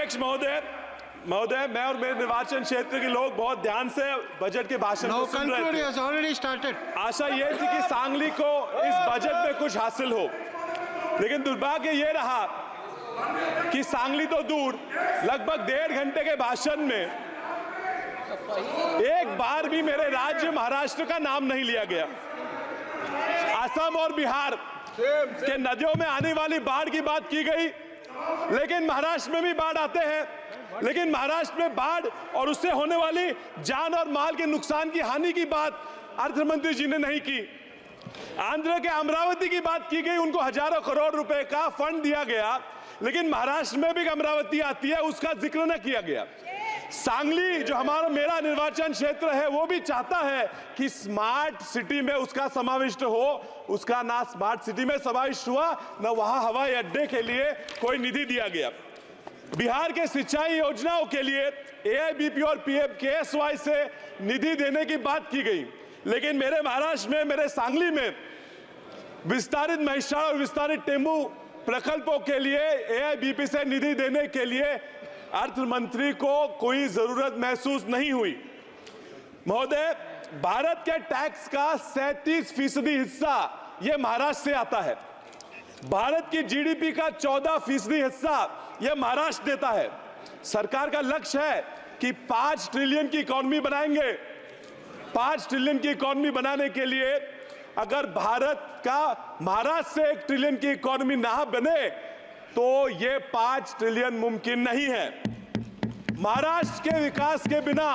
अध्यक्ष महोदय, मैं और मेरे निर्वाचन क्षेत्र के लोग बहुत ध्यान से बजट के भाषण को सुन रहे थे। आशा ये थी कि सांगली को इस बजट में कुछ हासिल हो, लेकिन दुर्भाग्य ये रहा कि सांगली तो दूर, लगभग 1.5 घंटे के भाषण में एक बार भी मेरे राज्य महाराष्ट्र का नाम नहीं लिया गया। असम और बिहार के नदियों में आने वाली बाढ़ की बात की गई, लेकिन महाराष्ट्र में भी बाढ़ आते हैं, लेकिन महाराष्ट्र में बाढ़ और उससे होने वाली जान और माल के नुकसान की हानि की बात अर्थमंत्री जी ने नहीं की। आंध्र के अमरावती की बात की गई, उनको हजारों करोड़ रुपए का फंड दिया गया, लेकिन महाराष्ट्र में भी अमरावती आती है, उसका जिक्र न किया गया। सांगली जो मेरा निर्वाचन क्षेत्र है, वो भी चाहता है कि स्मार्ट सिटी में उसका समाविष्ट हो, उसका ना स्मार्ट सिटी में समाविष्ट हुआ, न वहां हवाई अड्डे के लिए कोई निधि दिया गया। बिहार के सिंचाई योजनाओं के लिए AIBP और PMKSY से निधि देने की बात की गई, लेकिन मेरे महाराष्ट्र में, मेरे सांगली में विस्तारित महिषार और विस्तारित टेम्बू प्रकल्पों के लिए AIBP से निधि देने के लिए अर्थ मंत्री को कोई जरूरत महसूस नहीं हुई। महोदय, भारत के टैक्स का 37% हिस्सा यह महाराष्ट्र से आता है। भारत की GDP का 14% हिस्सा यह महाराष्ट्र देता है। सरकार का लक्ष्य है कि 5 ट्रिलियन की इकोनॉमी बनाएंगे। 5 ट्रिलियन की इकोनॉमी बनाने के लिए अगर भारत का महाराष्ट्र से 1 ट्रिलियन की इकोनॉमी ना बने तो ये 5 ट्रिलियन मुमकिन नहीं है। महाराष्ट्र के विकास के बिना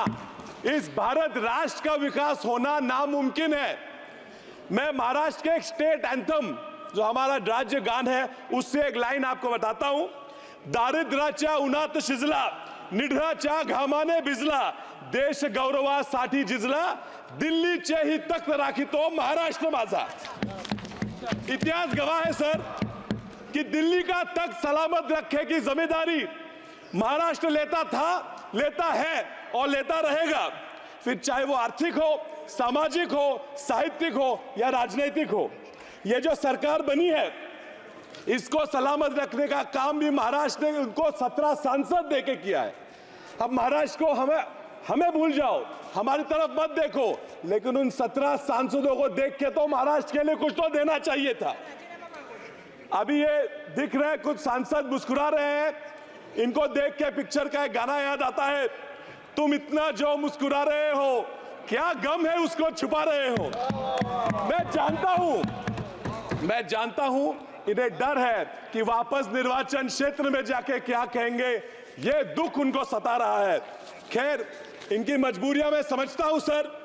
इस भारत राष्ट्र का विकास होना नामुमकिन है। मैं महाराष्ट्र के एक स्टेट एंथम, जो हमारा राज्य गान है, उससे एक लाइन आपको बताता हूं। दारिद्र्याच्या उन्हात शिजला, निढळाच्या घामाने भिजला, देश गौरवासाठी झिजला, दिल्लीचे ही तख्त राखितो महाराष्ट्र माझा। इतिहास गवाह है सर कि दिल्ली का तख्त सलामत रखने की जिम्मेदारी महाराष्ट्र लेता था, लेता है और लेता रहेगा, फिर चाहे वो आर्थिक हो, सामाजिक हो, साहित्यिक हो या राजनीतिक हो। ये जो सरकार बनी है, इसको सलामत रखने का काम भी महाराष्ट्र ने उनको 17 सांसद देके किया है। अब महाराष्ट्र को हमें भूल जाओ, हमारी तरफ मत देखो, लेकिन उन 17 सांसदों को देख के तो महाराष्ट्र के लिए कुछ तो देना चाहिए था। अभी ये दिख रहे हैं, कुछ सांसद मुस्कुरा रहे हैं, इनको देख के पिक्चर का एक गाना याद आता है, तुम इतना जो मुस्कुरा रहे हो, क्या गम है उसको छुपा रहे हो। मैं जानता हूं इन्हें डर है कि वापस निर्वाचन क्षेत्र में जाके क्या कहेंगे, ये दुख उनको सता रहा है। खैर, इनकी मजबूरियां मैं समझता हूं सर।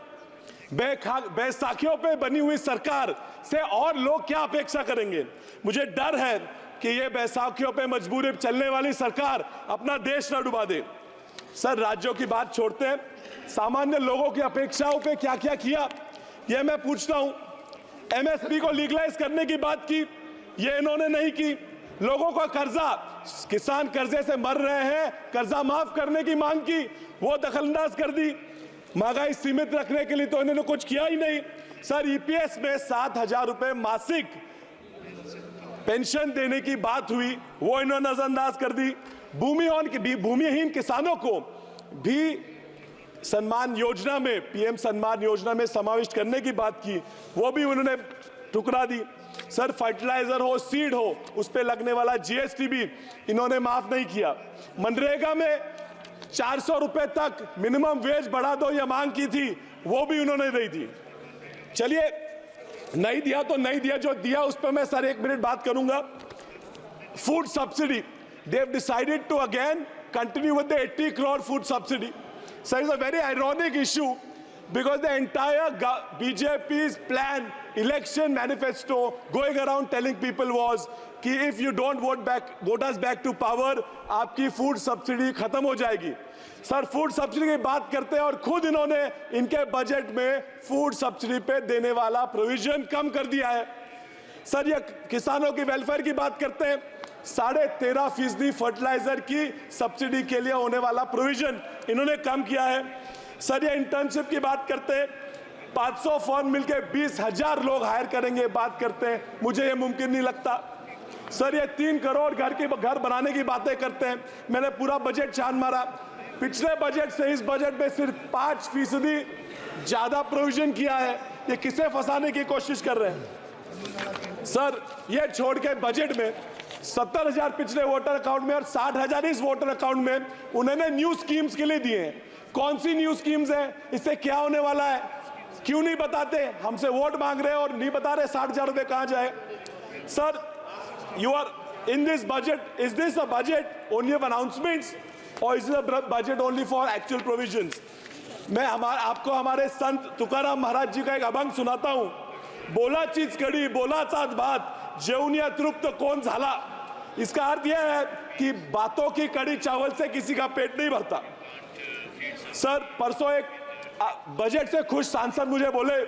बैसाखियों पे बनी हुई सरकार से और लोग क्या अपेक्षा करेंगे। मुझे डर है कि ये बैसाखियों पे मजबूरी चलने वाली सरकार अपना देश न डुबा दे। सर, राज्यों की बात छोड़ते हैं, सामान्य लोगों की अपेक्षाओं पे क्या क्या किया ये मैं पूछता हूं। MSP को लीगलाइज करने की बात की, ये इन्होंने नहीं की। लोगों का कर्जा, किसान कर्जे से मर रहे हैं, कर्जा माफ करने की मांग की, वो दखलंदाज कर दी। महंगाई सीमित रखने के लिए तो इन्होंने कुछ किया ही नहीं। सर, EPS में 7,000 रुपए मासिक पेंशन देने की बात हुई, वो इन्होंने नजरअंदाज कर दी। भूमिहीन किसानों को भी सम्मान योजना में, PM सम्मान योजना में समाविष्ट करने की बात की, वो भी उन्होंने ठुकरा दी। सर, फर्टिलाइजर हो, सीड हो, उस पे लगने वाला GST भी इन्होंने माफ नहीं किया। मनरेगा में 400 रुपए तक मिनिमम वेज बढ़ा दो, ये मांग की थी, वो भी उन्होंने नहीं दी। चलिए, नहीं दिया तो नहीं दिया, जो दिया उस पर मैं सर 1 मिनट बात करूंगा। Food subsidy, they have decided to again continue with the 80 crore food subsidy. So it's a very ironic issue because the entire BJP's plan, election manifesto going around telling people was कि if you don't vote us back to power, आपकी food subsidy खत्म हो जाएगी। Sir, food subsidy की बात करते हैं और खुद इन्होंने इनके बजट में फूड सब्सिडी पे देने वाला प्रोविजन कम कर दिया है। सर, ये किसानों की वेलफेयर की बात करते हैं, 13.5% फर्टिलाइजर की सब्सिडी के लिए होने वाला प्रोविजन इन्होंने कम किया है। सर, ये इंटर्नशिप की बात करते हैं, 500 फर्म मिलकर 20,000 लोग हायर करेंगे, बात करते हैं, मुझे ये मुमकिन नहीं लगता। सर ये 3 करोड़ घर बनाने की बातें करते हैं। मैंने पूरा बजट छान मारा, पिछले बजट से इस बजट में सिर्फ 5% ज्यादा प्रोविजन किया है। ये किसे फंसाने की कोशिश कर रहे हैं सर? ये छोड़ के बजट में 70,000 पिछले वोटर अकाउंट में और 60,000 इस वोटर अकाउंट में उन्होंने न्यू स्कीम्स के लिए दिए हैं। कौन सी न्यू स्कीम्स है? इससे क्या होने वाला है? क्यों नहीं बताते? हमसे वोट मांग रहे हैं और नहीं बता रहे 60,000 रुपए कहां जाए। Sir, you are in this budget, is this a budget only of announcements or is it a budget only for actual provisions? मैं आपको हमारे संत तुकाराम महाराज जी का एक अभंग सुनाता हूं। बोला चीज कड़ी, बोला साथ बात, जेवनिया तृप्त कौन झाला। इसका अर्थ यह है कि बातों की कड़ी चावल से किसी का पेट नहीं भरता। सर, परसों एक बजट से खुश सांसद मुझे बोले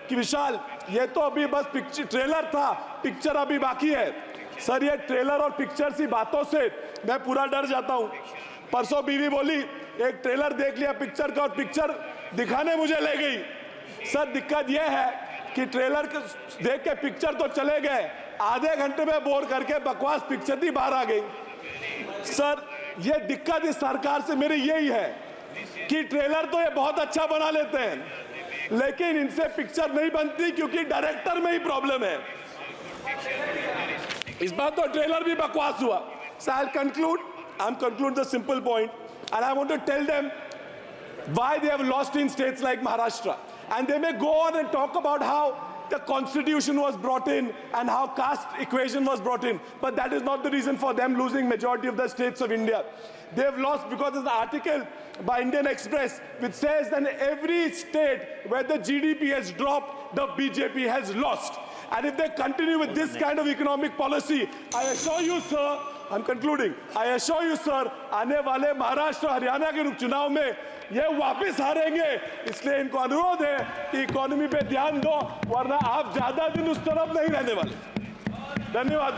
कि विशाल, ये तो अभी बस ट्रेलर था, पिक्चर अभी बाकी है। सर, ये ट्रेलर और पिक्चर सी बातों से मैं पूरा डर जाता हूं। परसों बीवी बोली एक ट्रेलर देख लिया पिक्चर का और पिक्चर दिखाने मुझे ले गई। सर, दिक्कत यह है कि ट्रेलर देख के पिक्चर तो चले गए, आधे घंटे में बोर करके बकवास पिक्चर ही बाहर आ गई। सर, ये दिक्कत इस सरकार से मेरी यही है कि ट्रेलर तो ये बहुत अच्छा बना लेते हैं लेकिन इनसे पिक्चर नहीं बनती क्योंकि डायरेक्टर में ही प्रॉब्लम है। इस बार तो ट्रेलर भी बकवास हुआ। So I'll conclude the simple point and I want to tell them why they have lost in states like Maharashtra. And they may go on and talk about how the constitution was brought in and how caste equation was brought in. But that is not the reason for them losing majority of the states of India. They have lost because there's an article by Indian Express which says that in every state where the GDP has dropped, the BJP has lost. And if they continue with this kind of economic policy, I assure you, sir, I'm concluding, I assure you, sir, आने वाले महाराष्ट्र हरियाणा के चुनाव में ये वापस हारेंगे। इसलिए इनको अनुरोध है कि इकोनॉमी पे ध्यान दो, वरना आप ज्यादा दिन उस तरफ नहीं रहने वाले। धन्यवाद।